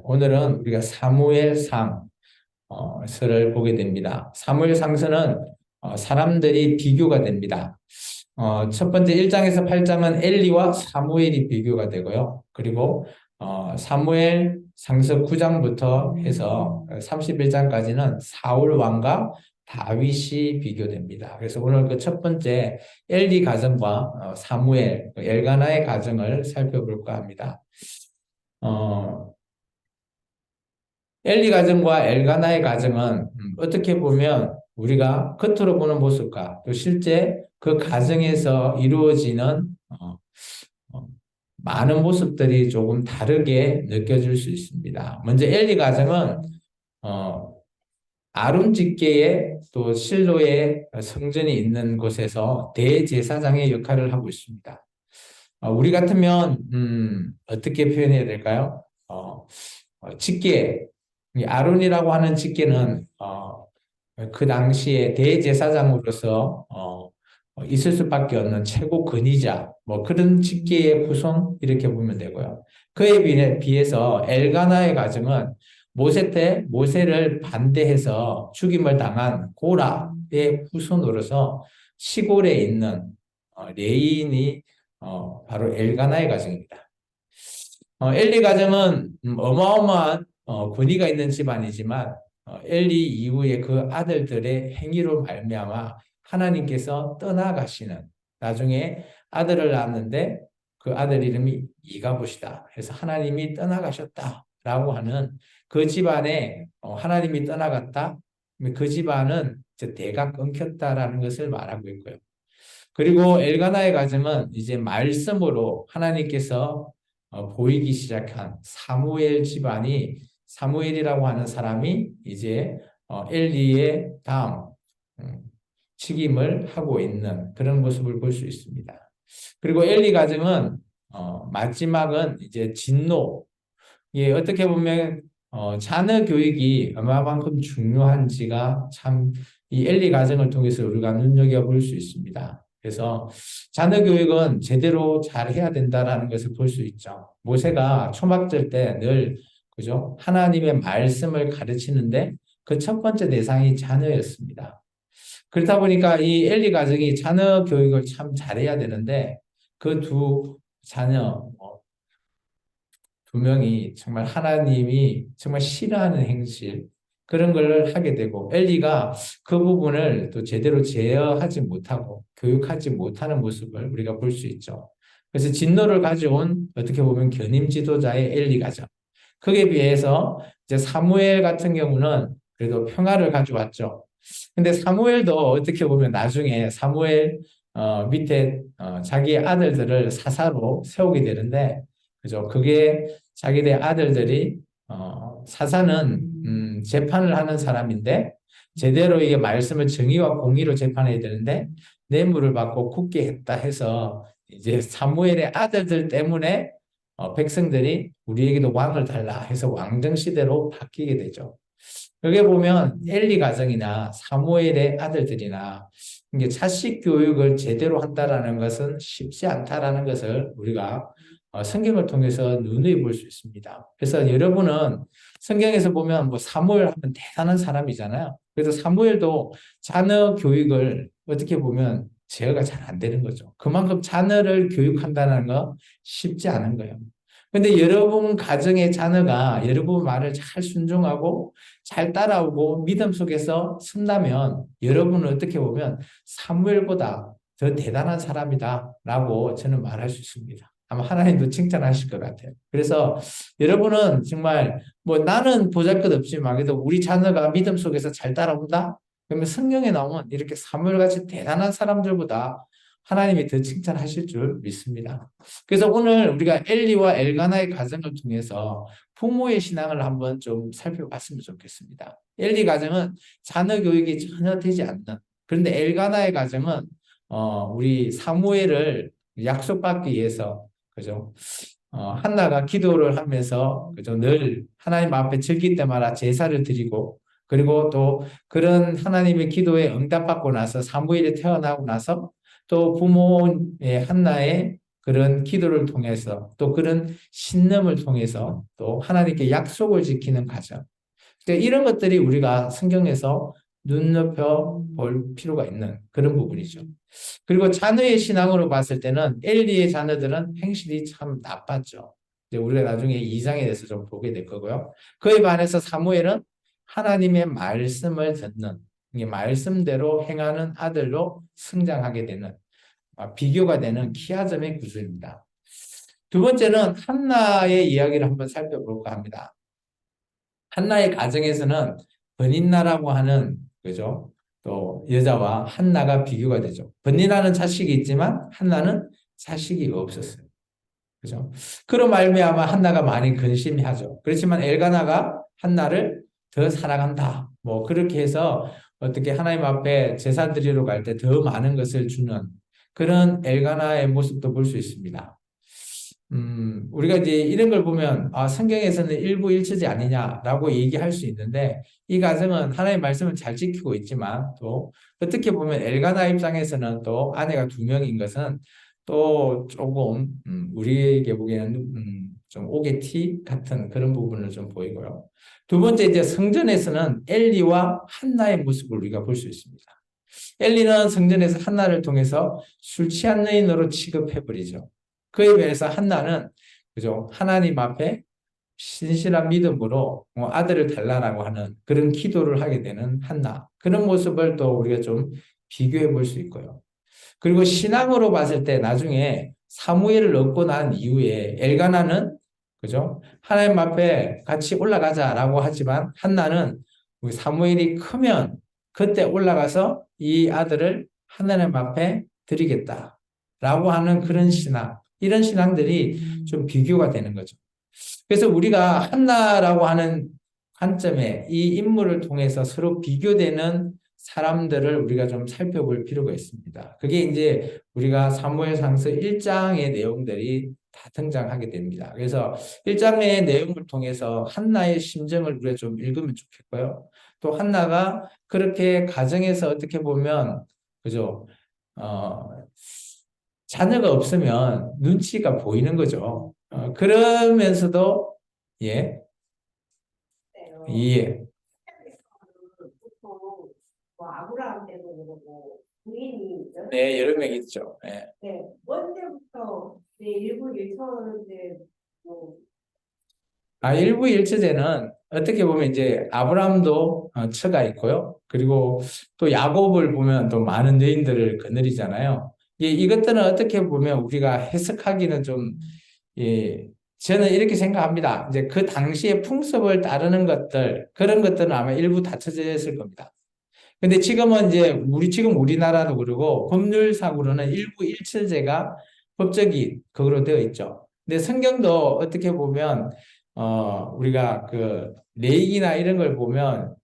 오늘은 우리가 사무엘상 서를 보게 됩니다. 사무엘상서는 사람들이 비교가 됩니다. 첫 번째 1장에서 8장은 엘리와 사무엘이 비교가 되고요. 그리고 사무엘 상서 9장부터 해서 31장까지는 사울 왕과 다윗이 비교됩니다. 그래서 오늘 그 첫 번째 엘리 가정과 사무엘, 엘가나의 가정을 살펴볼까 합니다. 엘리 가정과 엘가나의 가정은 어떻게 보면 우리가 겉으로 보는 모습과 또 실제 그 가정에서 이루어지는 어, 많은 모습들이 조금 다르게 느껴질 수 있습니다. 먼저 엘리 가정은 어, 아론 집계에 또 실로의 성전이 있는 곳에서 대제사장의 역할을 하고 있습니다. 우리 같으면 어떻게 표현해야 될까요? 직계, 이 아론이라고 하는 직계는 그 당시에 대제사장으로서 있을 수밖에 없는 최고 권위자, 뭐 그런 직계의 후손 이렇게 보면 되고요. 그에 비해서 엘가나의 가정은 모세 때 모세를 반대해서 죽임을 당한 고라의 후손으로서 시골에 있는 레인이 바로 엘가나의 가정입니다. 엘리 가정은 어마어마한 권위가 있는 집안이지만 엘리 이후에 그 아들들의 행위로 말미암아 하나님께서 떠나가시는, 나중에 아들을 낳았는데 그 아들 이름이 이가봇이다 해서 하나님이 떠나가셨다라고 하는 그 집안에 하나님이 떠나갔다, 그 집안은 이제 대가 끊겼다라는 것을 말하고 있고요. 그리고 엘가나의 가정은 이제 말씀으로 하나님께서 보이기 시작한 사무엘 집안이, 사무엘이라고 하는 사람이 이제 엘리의 다음 책임을 하고 있는 그런 모습을 볼 수 있습니다. 그리고 엘리 가정은 마지막은 이제 진노. 예, 어떻게 보면 자녀 교육이 얼마만큼 중요한지가 참 이 엘리 가정을 통해서 우리가 눈여겨볼 수 있습니다. 그래서 자녀 교육은 제대로 잘 해야 된다라는 것을 볼 수 있죠. 모세가 초막절 때 늘 그죠? 하나님의 말씀을 가르치는데 그 첫 번째 대상이 자녀였습니다. 그렇다 보니까 이 엘리 가정이 자녀 교육을 참 잘해야 되는데 그 두 자녀 두 명이 정말 하나님이 정말 싫어하는 행실, 그런 걸 하게 되고 엘리가 그 부분을 또 제대로 제어하지 못하고 교육하지 못하는 모습을 우리가 볼 수 있죠. 그래서 진노를 가져온 어떻게 보면 견임 지도자의 엘리 가정. 거기에 비해서 이제 사무엘 같은 경우는 그래도 평화를 가져왔죠. 근데 사무엘도 어떻게 보면 나중에 사무엘 밑에 자기의 아들들을 사사로 세우게 되는데, 그죠? 그게 자기네 아들들이 사사는 재판을 하는 사람인데 제대로 이게 말씀을 정의와 공의로 재판해야 되는데 뇌물을 받고 굳게 했다 해서 이제 사무엘의 아들들 때문에 백성들이 우리에게도 왕을 달라 해서 왕정 시대로 바뀌게 되죠. 여기 보면 엘리 가정이나 사무엘의 아들들이나 이게 자식 교육을 제대로 한다라는 것은 쉽지 않다라는 것을 우리가 성경을 통해서 눈에 볼 수 있습니다. 그래서 여러분은 성경에서 보면 뭐 사무엘 하면 대단한 사람이잖아요. 그래서 사무엘도 자녀 교육을 어떻게 보면 제어가 잘 안 되는 거죠. 그만큼 자녀를 교육한다는 거 쉽지 않은 거예요. 근데 여러분 가정의 자녀가 여러분 말을 잘 순종하고 잘 따라오고 믿음 속에서 쓴다면 여러분은 어떻게 보면 사무엘보다 더 대단한 사람이다라고 저는 말할 수 있습니다. 아마 하나님도 칭찬하실 것 같아요. 그래서 여러분은 정말 뭐 나는 보잘것없지만 그래도 우리 자녀가 믿음 속에서 잘 따라온다? 그러면 성경에 나오면 이렇게 사무엘같이 대단한 사람들보다 하나님이 더 칭찬하실 줄 믿습니다. 그래서 오늘 우리가 엘리와 엘가나의 가정을 통해서 부모의 신앙을 한번 좀 살펴봤으면 좋겠습니다. 엘리 가정은 자녀 교육이 전혀 되지 않는, 그런데 엘가나의 가정은 우리 사무엘을 약속받기 위해서, 그죠? 한나가 기도를 하면서 그죠? 늘 하나님 앞에 즐길 때마다 제사를 드리고, 그리고 또 그런 하나님의 기도에 응답받고 나서 사무엘이 태어나고 나서 또 부모의 한나의 그런 기도를 통해서 또 그런 신념을 통해서 또 하나님께 약속을 지키는 과정. 그러니까 이런 것들이 우리가 성경에서 눈높여 볼 필요가 있는 그런 부분이죠. 그리고 자녀의 신앙으로 봤을 때는 엘리의 자녀들은 행실이 참 나빴죠. 이제 우리가 나중에 2장에 대해서 좀 보게 될 거고요. 그에 반해서 사무엘은 하나님의 말씀을 듣는, 이 말씀대로 행하는 아들로 성장하게 되는, 비교가 되는 키아점의 구조입니다. 두 번째는 한나의 이야기를 한번 살펴볼까 합니다. 한나의 가정에서는 버닌나라고 하는, 그죠? 또 여자와 한나가 비교가 되죠. 버닌나는 자식이 있지만 한나는 자식이 없었어요. 그죠? 그런 말미암아 한나가 많이 근심하죠. 그렇지만 엘가나가 한나를 더 사랑한다. 뭐 그렇게 해서 어떻게 하나님 앞에 제사 드리러 갈 때 더 많은 것을 주는 그런 엘가나의 모습도 볼 수 있습니다. 우리가 이제 이런 걸 보면, 성경에서는 일부일처제 아니냐라고 얘기할 수 있는데, 이 가정은 하나님의 말씀을 잘 지키고 있지만, 또, 어떻게 보면 엘가나 입장에서는 또 아내가 두 명인 것은 또 조금, 우리에게 보기에는, 좀 오게티 같은 그런 부분을 좀 보이고요. 두 번째, 이제 성전에서는 엘리와 한나의 모습을 우리가 볼 수 있습니다. 엘리는 성전에서 한나를 통해서 술 취한 여인으로 취급해버리죠. 그에 비해서 한나는 그죠 하나님 앞에 신실한 믿음으로 아들을 달라고 하는 그런 기도를 하게 되는 한나 그런 모습을 또 우리가 좀 비교해 볼 수 있고요. 그리고 신앙으로 봤을 때 나중에 사무엘을 얻고 난 이후에 엘가나는 그죠 하나님 앞에 같이 올라가자라고 하지만 한나는 우리 사무엘이 크면 그때 올라가서 이 아들을 하나님 앞에 드리겠다라고 하는 그런 신앙 이런 신앙들이 좀 비교가 되는 거죠. 그래서 우리가 한나라고 하는 관점에 이 인물을 통해서 서로 비교되는 사람들을 우리가 좀 살펴볼 필요가 있습니다. 그게 이제 우리가 사무엘상서 1장의 내용들이 다 등장하게 됩니다. 그래서 1장의 내용을 통해서 한나의 심정을 우리가 좀 읽으면 좋겠고요. 또 한나가 그렇게 가정에서 어떻게 보면 그죠? 어, 자녀가 없으면 눈치가 보이는 거죠. 그러면서도 예, 예, 보통 뭐 아브라함 때도 그러고 부인이 있죠. 네, 여러 명 있죠. 예. 네, 언제부터 일부 일처제 뭐 일부일처제는 어떻게 보면 이제 아브라함도 처가 있고요. 그리고 또 야곱을 보면 또 많은 여인들을 거느리잖아요. 이것들은 어떻게 보면 우리가 해석하기는 좀, 예, 저는 이렇게 생각합니다. 이제 그 당시의 풍습을 따르는 것들, 그런 것들은 아마 일부 다처제였을 겁니다. 근데 지금은 이제 지금 우리나라도 그러고 법률상으로는 일부 일처제가 법적이 그거로 되어 있죠. 근데 성경도 어떻게 보면 우리가 그 레이기나 이런 걸 보면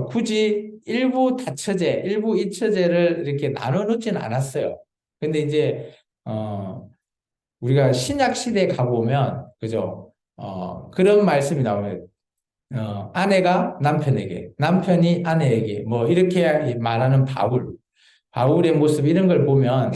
굳이 일부 다처제, 일부 이처제를 이렇게 나눠 놓지는 않았어요. 근데 이제 우리가 신약 시대에 가보면 그죠? 그런 말씀이 나오면 아내가 남편에게, 남편이 아내에게, 뭐, 이렇게 말하는 바울의 모습, 이런 걸 보면,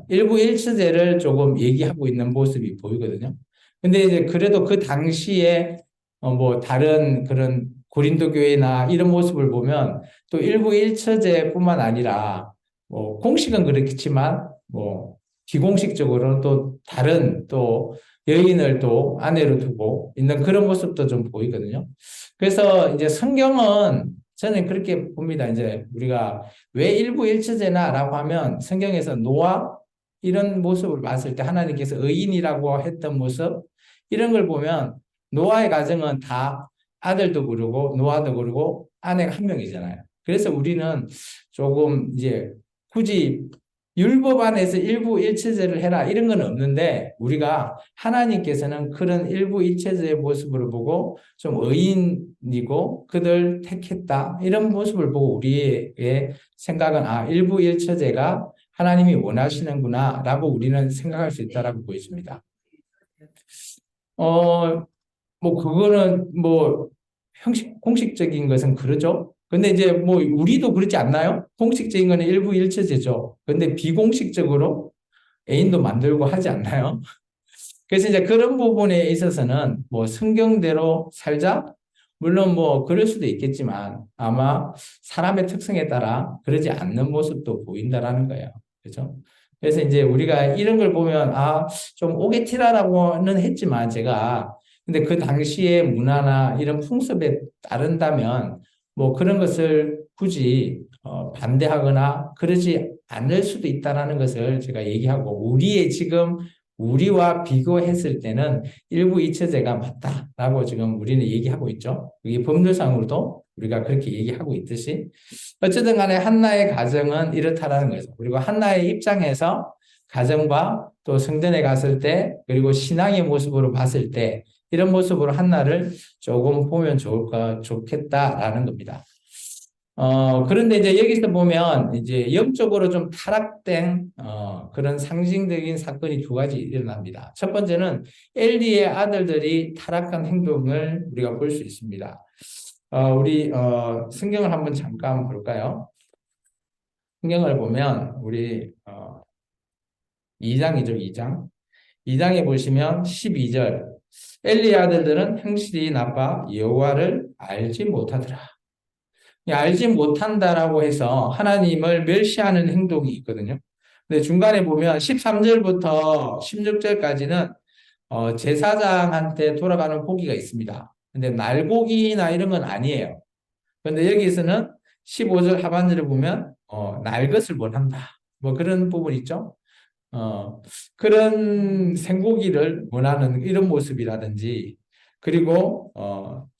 일부 일처제를 조금 얘기하고 있는 모습이 보이거든요. 근데 이제 그래도 그 당시에, 뭐, 다른 그런 고린도 교회나 이런 모습을 보면 또 일부 일처제뿐만 아니라, 뭐, 공식은 그렇겠지만, 뭐, 비공식적으로는 또 다른 또 여인을 또 아내로 두고 있는 그런 모습도 좀 보이거든요. 그래서 이제 성경은 저는 그렇게 봅니다. 이제 우리가 왜 일부일처제나라고 하면 성경에서 노아 이런 모습을 봤을 때 하나님께서 의인이라고 했던 모습 이런 걸 보면 노아의 가정은 다 아들도 그러고 노아도 그러고 아내가 한 명이잖아요. 그래서 우리는 조금 이제 굳이 율법 안에서 일부 일체제를 해라 이런 건 없는데 우리가 하나님께서는 그런 일부 일체제의 모습을 보고 좀 의인이고 그들 택했다 이런 모습을 보고 우리의 생각은 일부 일체제가 하나님이 원하시는구나 라고 우리는 생각할 수 있다라고 보여집니다. 뭐 그거는 뭐 공식적인 것은 그러죠. 근데 이제 뭐 우리도 그렇지 않나요? 공식적인 거는 일부 일처제죠. 근데 비공식적으로 애인도 만들고 하지 않나요? 그래서 이제 그런 부분에 있어서는 뭐 성경대로 살자? 물론 뭐 그럴 수도 있겠지만 아마 사람의 특성에 따라 그러지 않는 모습도 보인다라는 거예요. 그죠? 그래서 이제 우리가 이런 걸 보면 좀 오게티라라고는 했지만 제가 근데 그 당시의 문화나 이런 풍습에 따른다면 뭐 그런 것을 굳이 반대하거나 그러지 않을 수도 있다라는 것을 제가 얘기하고 우리의 지금 우리와 비교했을 때는 일부 이처제가 맞다라고 지금 우리는 얘기하고 있죠. 이게 법률상으로도 우리가 그렇게 얘기하고 있듯이 어쨌든 간에 한나의 가정은 이렇다라는 거죠. 그리고 한나의 입장에서 가정과 또 성전에 갔을 때 그리고 신앙의 모습으로 봤을 때 이런 모습으로 한나를 조금 보면 좋겠다라는 겁니다. 그런데 이제 여기서 보면 이제 영적으로 좀 타락된, 그런 상징적인 사건이 두 가지 일어납니다. 첫 번째는 엘리의 아들들이 타락한 행동을 우리가 볼 수 있습니다. 우리, 성경을 한번 잠깐 볼까요? 성경을 보면 우리, 2장이죠, 2장. 2장에 보시면 12절. 엘리의 아들들은 행실이 나빠 여호와를 알지 못하더라. 알지 못한다라고 해서 하나님을 멸시하는 행동이 있거든요. 근데 중간에 보면 13절부터 16절까지는 제사장한테 돌아가는 고기가 있습니다. 근데 날고기나 이런 건 아니에요. 근데 여기서는 15절 하반절에 보면 날 것을 원한다. 뭐 그런 부분 있죠. 그런 생고기를 원하는 이런 모습이라든지 그리고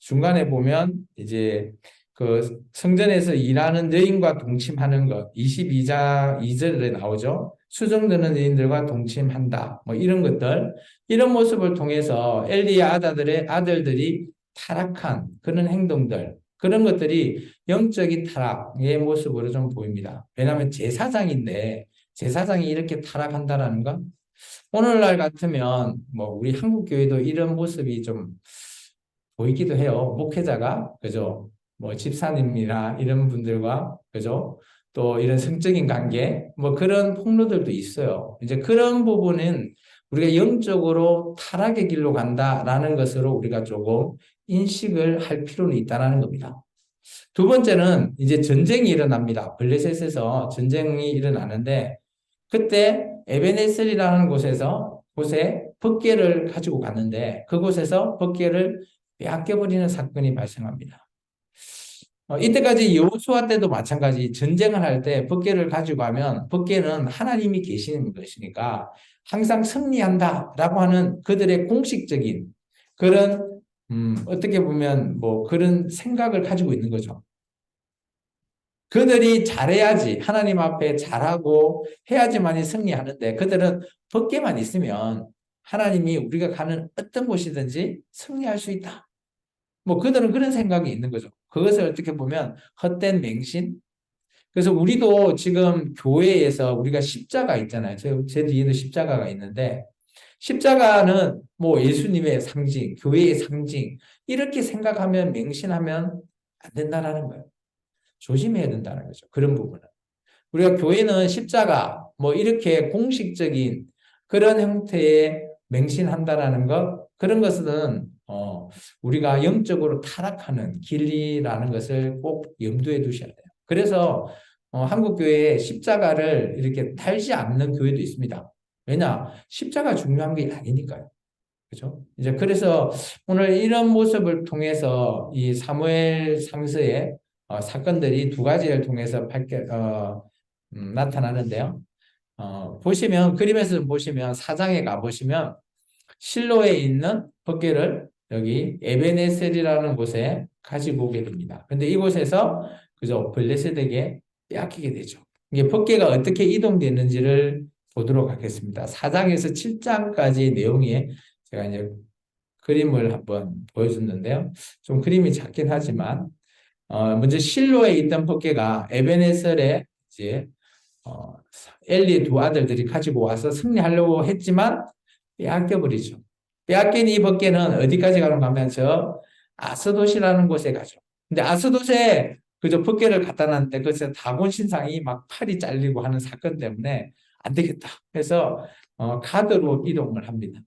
중간에 보면 이제 그 성전에서 일하는 여인과 동침하는 것 22장 2절에 나오죠. 수정되는 여인들과 동침한다. 뭐 이런 것들 이런 모습을 통해서 엘리의 아들들이 타락한 그런 행동들 그런 것들이 영적인 타락의 모습으로 좀 보입니다. 왜냐하면 제사장인데 제사장이 이렇게 타락한다라는 건 오늘날 같으면 뭐 우리 한국 교회도 이런 모습이 좀 보이기도 해요. 목회자가 그죠? 뭐 집사님이나 이런 분들과 그죠? 또 이런 성적인 관계 뭐 그런 폭로들도 있어요. 이제 그런 부분은 우리가 영적으로 타락의 길로 간다라는 것으로 우리가 조금 인식을 할 필요는 있다라는 겁니다. 두 번째는 이제 전쟁이 일어납니다. 블레셋에서 전쟁이 일어나는데 그때 에베네셀이라는 곳에 법궤를 가지고 갔는데 그곳에서 법궤를 빼앗겨버리는 사건이 발생합니다. 이때까지 여호수아 때도 마찬가지 전쟁을 할 때 법궤를 가지고 가면 법궤는 하나님이 계시는 것이니까 항상 승리한다라고 하는 그들의 공식적인 그런 어떻게 보면 뭐 그런 생각을 가지고 있는 거죠. 그들이 잘해야지 하나님 앞에 잘하고 해야지만이 승리하는데 그들은 벗게만 있으면 하나님이 우리가 가는 어떤 곳이든지 승리할 수 있다. 뭐 그들은 그런 생각이 있는 거죠. 그것을 어떻게 보면 헛된 맹신. 그래서 우리도 지금 교회에서 우리가 십자가 있잖아요. 제 뒤에도 십자가가 있는데 십자가는 뭐 예수님의 상징, 교회의 상징 이렇게 생각하면 맹신하면 안 된다라는 거예요. 조심해야 된다는 거죠. 그런 부분은. 우리가 교회는 십자가, 뭐 이렇게 공식적인 그런 형태의 맹신한다라는 것, 그런 것은, 우리가 영적으로 타락하는 길이라는 것을 꼭 염두에 두셔야 돼요. 그래서, 한국 교회에 십자가를 이렇게 달지 않는 교회도 있습니다. 왜냐? 십자가 중요한 게 아니니까요. 그죠? 이제 그래서 오늘 이런 모습을 통해서 이 사무엘 상서의 사건들이 두 가지를 통해서 나타나는데요. 보시면 그림에서 보시면 사장에 가 보시면 실로에 있는 법궤를 여기 에베네셀이라는 곳에 가지고 오게 됩니다. 근데 이곳에서 그죠 블레셋에게 빼앗기게 되죠. 이게 법궤가 어떻게 이동되는지를 보도록 하겠습니다. 4장에서 7장까지 내용이 제가 이제 그림을 한번 보여줬는데요. 좀 그림이 작긴 하지만 먼저 실로에 있던 법궤가 에베네셀에 이제 엘리의 두 아들들이 가지고 와서 승리하려고 했지만 빼앗겨 버리죠. 빼앗긴 이 법궤는 어디까지 가는가 하면 저 아스돗이라는 곳에 가죠. 근데 아스돗에 그저 법궤를 갖다 놨는데 그래서 다곤 신상이 막 팔이 잘리고 하는 사건 때문에 안 되겠다. 그래서 카드로 이동을 합니다.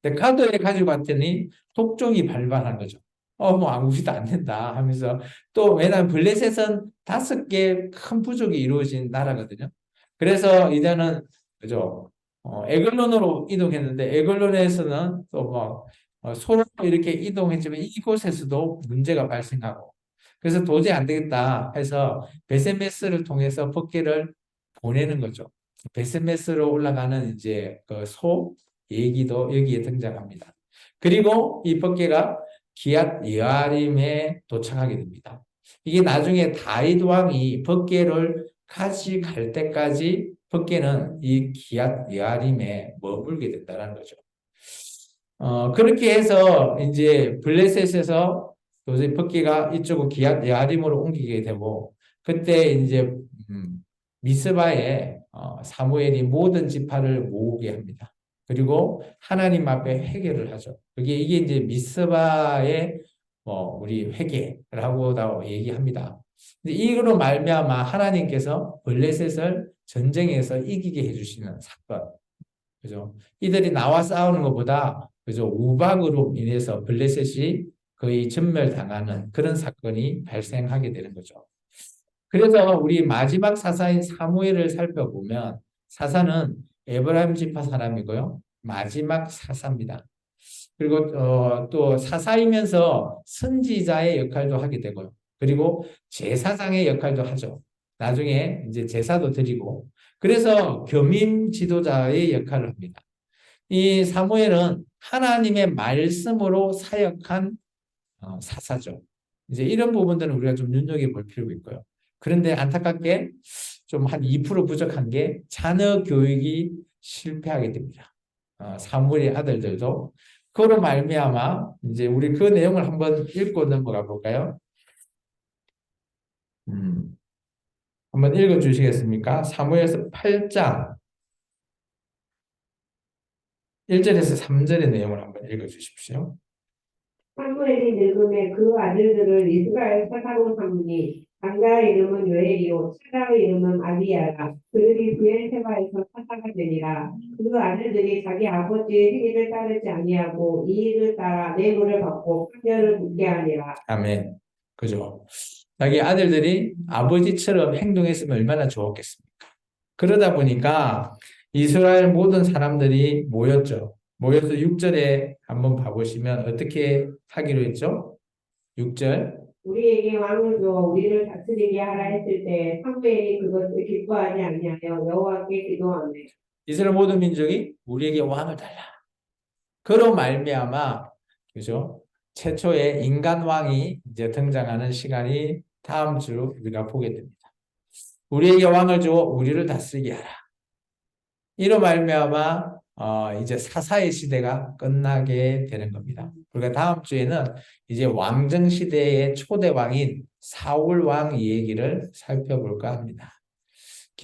근데 카드를 가지고 갔더니 독종이 발발한 거죠. 뭐 아무것도 안 된다 하면서 또 왜냐하면 블레셋은 5개 큰 부족이 이루어진 나라거든요. 그래서 이제는 그죠. 에글론으로 이동했는데 에글론에서는 또 뭐 서로 이렇게 이동했지만 이곳에서도 문제가 발생하고 그래서 도저히 안 되겠다 해서 베세메스를 통해서 법궤를 보내는 거죠. 베세메스로 올라가는 이제 그 소 얘기도 여기에 등장합니다. 그리고 이 법궤가 기얏 여아림에 도착하게 됩니다. 이게 나중에 다윗 왕이 법궤를 가져갈 때까지 법궤는 이 기얏 여아림에 머물게 된다는 거죠. 그렇게 해서 이제 블레셋에서 도저히 법궤가 이쪽으로 기얏 여아림으로 옮기게 되고 그때 이제 미스바에 사무엘이 모든 지파를 모으게 합니다. 그리고 하나님 앞에 회개를 하죠. 이게 이제 미스바의 우리 회개라고 얘기합니다. 근데 이거로 말미암아 하나님께서 블레셋을 전쟁에서 이기게 해주시는 사건. 그죠? 이들이 나와 싸우는 것보다 그죠? 우박으로 인해서 블레셋이 거의 전멸당하는 그런 사건이 발생하게 되는 거죠. 그래서 우리 마지막 사사인 사무엘을 살펴보면 사사는 에브라임 지파 사람이고요. 마지막 사사입니다. 그리고 또 사사이면서 선지자의 역할도 하게 되고요. 그리고 제사장의 역할도 하죠. 나중에 이제 제사도 드리고 그래서 교민 지도자의 역할을 합니다. 이 사무엘은 하나님의 말씀으로 사역한 사사죠. 이제 이런 부분들은 우리가 좀 눈여겨볼 필요가 있고요. 그런데 안타깝게 좀 한 2% 부족한 게 자녀 교육이 실패하게 됩니다. 사무엘의 아들들도 그로 말미암아 이제 우리 그 내용을 한번 읽고 넘어가 볼까요? 한번 읽어 주시겠습니까? 사무엘서 8장 1절에서 3절의 내용을 한번 읽어 주십시오. 사무엘이 늙음에 그 아들들을 이스라엘 사사로 삼으니 장자의 이름은 요엘이요 차가의 이름은 아비야라. 그들이 브엘세바에서 사사가 되니라. 그 아들들이 자기 아버지의 행위를 따르지 아니하고 이 일을 따라 뇌물을 받고 판결을 묻게 하니라. 아멘. 그죠? 자기 아들들이 아버지처럼 행동했으면 얼마나 좋았겠습니까? 그러다 보니까 이스라엘 모든 사람들이 모였죠. 모여서 6절에 한번 봐보시면 어떻게 하기로 했죠? 6절. 우리에게 왕을 줘 우리를 다스리게 하라 했을 때 사무엘이 그것을 기뻐하지 아니하여 여호와께 기도하며 이스라엘 모든 민족이 우리에게 왕을 달라. 그로 말미암아 그죠? 최초의 인간 왕이 이제 등장하는 시간이 다음 주 우리가 보게 됩니다. 우리에게 왕을 줘 우리를 다스리게 하라. 이로 말미암아 이제 사사의 시대가 끝나게 되는 겁니다. 우리가 다음 주에는 이제 왕정 시대의 초대 왕인 사울 왕 얘기를 살펴볼까 합니다.